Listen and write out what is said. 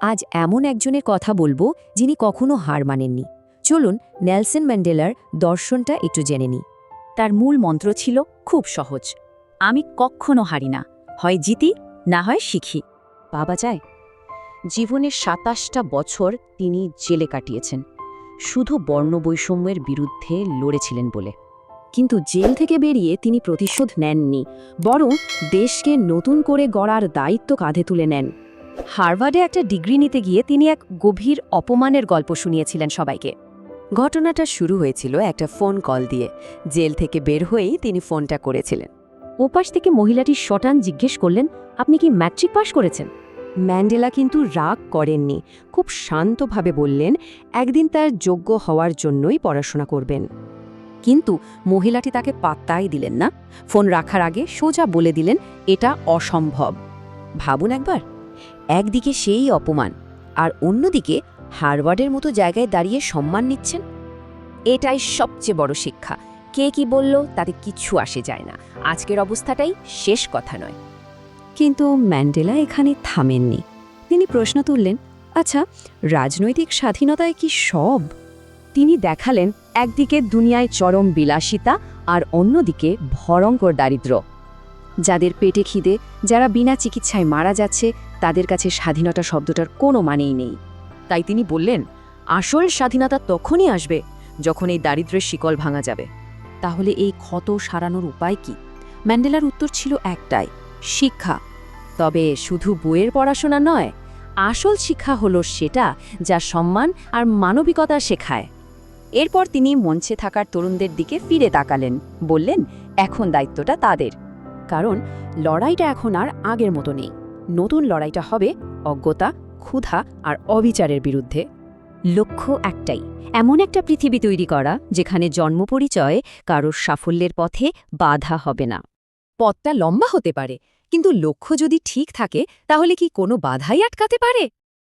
আজ এমন একজনের কথা বলবো যিনি কখনো হার মানেননি। চলুন নেলসন ম্যান্ডেলার দর্শনটা একটু জেনে নিই। তার মূল মন্ত্র ছিল খুব সহজ, আমি কখনো হারি না, হয় জিতি না হয় শিখি। বাবা যায় জীবনের ২৭টা বছর তিনি জেলে কাটিয়েছেন, শুধু বর্ণবৈষম্যের বিরুদ্ধে লড়েছিলেন বলে। কিন্তু জেল থেকে বেরিয়ে তিনি প্রতিশোধ নেননি, বরং দেশকে নতুন করে গড়ার দায়িত্ব কাঁধে তুলে নেন। হার্ভার্ডে একটা ডিগ্রি নিতে গিয়ে তিনি এক গভীর অপমানের গল্প শুনিয়েছিলেন সবাইকে। ঘটনাটা শুরু হয়েছিল একটা ফোন কল দিয়ে। জেল থেকে বের হয়েই তিনি ফোনটা করেছিলেন। ওপাশ থেকে মহিলাটি শটান জিজ্ঞেস করলেন, আপনি কি ম্যাট্রিক পাশ করেছেন? ম্যান্ডেলা কিন্তু রাগ করেননি, খুব শান্তভাবে বললেন একদিন তার যোগ্য হওয়ার জন্যই পড়াশোনা করবেন। কিন্তু মহিলাটি তাকে পাত্তাই দিলেন না। ফোন রাখার আগে সোজা বলে দিলেন, এটা অসম্ভব। ভাবুন একবার, একদিকে সেই অপমান, আর অন্যদিকে হার্ভার্ডের মতো জায়গায় দাঁড়িয়ে সম্মান নিচ্ছেন। এটাই সবচেয়ে বড় শিক্ষা। কে কি বলল তাতে কিছু আসে যায় না, আজকের অবস্থাটাই শেষ কথা নয়। কিন্তু ম্যান্ডেলা এখানে থামেননি। তিনি প্রশ্ন তুললেন, আচ্ছা, রাজনৈতিক স্বাধীনতায় কি সব? তিনি দেখালেন একদিকে দুনিয়ায় চরম বিলাসিতা আর অন্যদিকে ভয়ঙ্কর দারিদ্র্য। যাদের পেটে খিদে, যারা বিনা চিকিৎসায় মারা যাচ্ছে, তাদের কাছে স্বাধীনতা শব্দটার কোনো মানেই নেই। তাই তিনি বললেন, আসল স্বাধীনতা তখনই আসবে যখন এই দারিদ্র্যের শিকল ভাঙা যাবে। তাহলে এই ক্ষত সারানোর উপায় কি? ম্যান্ডেলার উত্তর ছিল একটাই, শিক্ষা। তবে শুধু বইয়ের পড়াশোনা নয়, আসল শিক্ষা হলো সেটা যা সম্মান আর মানবিকতা শেখায়। এরপর তিনি মঞ্চে থাকার তরুণদের দিকে ফিরে তাকালেন, বললেন, এখন দায়িত্বটা তাদের। কারণ লড়াইটা এখন আর আগের মতো নেই। নতুন লড়াইটা হবে অজ্ঞতা, ক্ষুধা আর অবিচারের বিরুদ্ধে। লক্ষ্য একটাই, এমন একটা পৃথিবী তৈরি করা যেখানে জন্মপরিচয় কারোর সাফল্যের পথে বাধা হবে না। পথটা লম্বা হতে পারে, কিন্তু লক্ষ্য যদি ঠিক থাকে তাহলে কি কোনো বাধাই আটকাতে পারে?